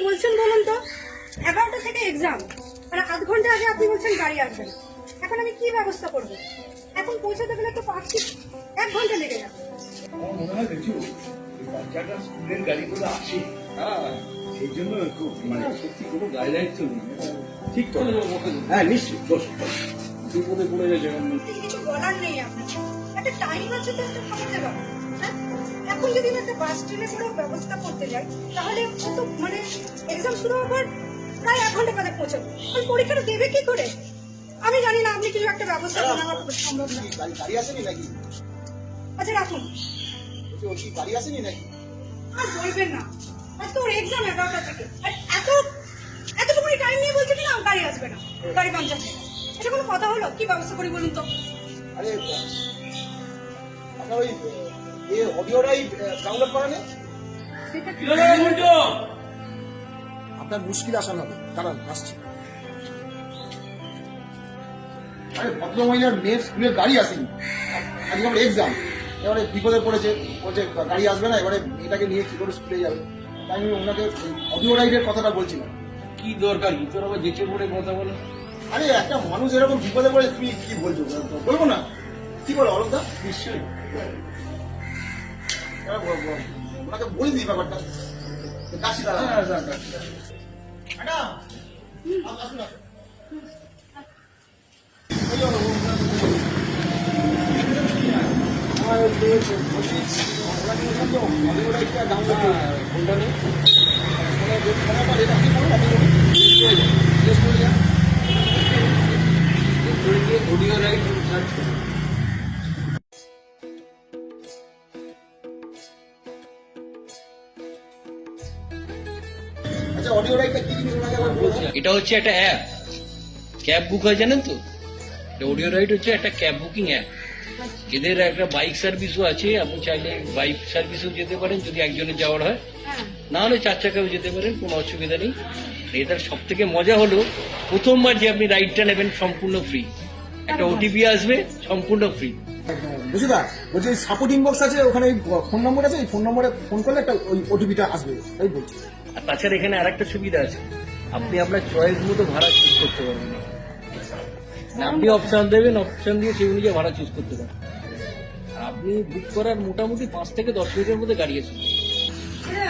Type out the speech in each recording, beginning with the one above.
বলছেন বলুন তো? 11টা থেকে এক্সাম, আর আধ ঘন্টা আগে আপনি বলছেন গাড়ি আসবে না। এখন আমি কি ব্যবস্থা করবো? এখন পৌঁছাতে গেলে তো 1 ঘন্টা লেগে যাবে। আমার মনে হয় দেখি বাচ্চাটা স্কুলের গাড়িগুলো আসে, হ্যাঁ সেই জন্য খুব মানে সত্যি কোনো গাইডলাইন তো নেই। ঠিক তো? হ্যাঁ নিশ্চয়ই, দোষ বিপদে পড়ে যায় যখন। কিছু বলার নেই আপনার, একটা টাইম আছে তো, একটা খাবার দেওয়া। হ্যাঁ, এখন যদি আমি একটা বাস ট্রেনে করে ব্যবস্থা করতে যাই, তাহলে কত মানে এক্সাম শুরু হবার প্রায় 1 ঘন্টা বাদে পৌঁছাবো। আর পরীক্ষাটা দেবে কি করে? আমি জানি না, আপনি কিছু একটা ব্যবস্থা করুন, আমার পক্ষে সম্ভব না। গাড়ি আসেনি নাকি? আচ্ছা রাখুন, ওর কি গাড়ি আসেনি নাকি? আর বলবেন না, আজ তো ওর এক্সাম 11টা থেকে, আর এতটুকুনি টাইম নিয়ে বলছে কি না গাড়ি আসবে না, গাড়ি পাঞ্চার নেই। এটা কোনো কথা হলো? কি ব্যবস্থা করি বলুন তো? আরে আপনার ওই অডিও রাইড ডাউনলোড করা নেই? সেটা কি? আপনার মুশকিল আসান হবে, কারণ আসছে। আরে ভদ্রমহিলার মেয়ের স্কুলের গাড়ি আসেনি, আজকে আমার এক্সাম, এবারে বিপদে পড়েছে, বলছে গাড়ি আসবে না, এবারে এটাকে নিয়ে কি করে স্কুলে যাবে। তাই আমি ওনাকে অডিও রাইডের কথাটা বলছিলাম। কি দরকার কি তোর আবার যেচে পড়ে কথা বলো? আরে একটা মানুষ এরকম বিপদে পড়ে তুমি কি বলছো? বলবো না? কি বলো অলোকদা? নিশ্চয়ই। ওনাকে বলে দিই ব্যাপারটা। কাশি দাঁড়া ম্যাডাম, আসুন আসুন। অডিও রাইট সার্চ করো। আচ্ছা অডিও রাইটটা কি জিনিস ওনাকে আবার বলছি। এটা হচ্ছে একটা অ্যাপ, ক্যাব বুক হয় জানেন তো? অডিও রাইড হচ্ছে একটা ক্যাব বুকিং অ্যাপ। এদের একটা বাইক সার্ভিসও আছে, আপনি চাইলে বাইক সার্ভিসও যেতে পারেন যদি একজনের যাওয়ার হয়, হ্যাঁ, না হলে 4 চাকাও যেতে পারেন, কোনো অসুবিধা নেই। এটার সব থেকে মজা হলো প্রথমবার যে আপনি রাইডটা নেবেন সম্পূর্ণ ফ্রি, একটা ওটিপি আসবে সম্পূর্ণ ফ্রি। বুঝিদা বলছি সাপোর্ট ইনবক্স আছে, ওখানে ফোন নম্বর আছে, এই ফোন নম্বরে ফোন করলে একটা ওই ওটিপিটা আসবে, তাই বলছি। আর তাছাড়া এখানে আরেকটা সুবিধা আছে, আপনি আপনার চয়েস মতো ভাড়া চুজ করতে পারবেন। আপনি অপশন দেবেন, অপশন দিয়ে সেই অনুযায়ী ভাড়া চুজ করতে পারেন। আর আপনি বুক করার মোটামুটি 5 থেকে 10 মিনিটের মধ্যে গাড়ি আসবে।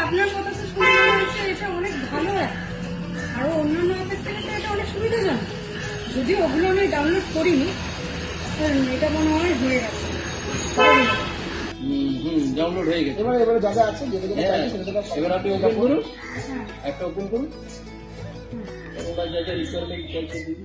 আপনার কথা তো শুনে মনে হচ্ছে এটা অনেক ভালো অ্যাপ, আরো অন্যান্য অ্যাপের থেকে তো এটা অনেক সুবিধাজনক। যদিও ওগুলো আমি ডাউনলোড করিনি, এটা মনে হয় হয়ে গেছে। ডাউনলোড হয়ে গেছে। এবারে যা যা আছে যেটা যেটা হ্যাঁ, চাইছে সেটা সেটা এবার আপনি ওপেন করুন, হ্যাঁ, একটা ওপেন করুন, ওটা যা যা রিকোয়ারমেন্ট চাইছে দিবি।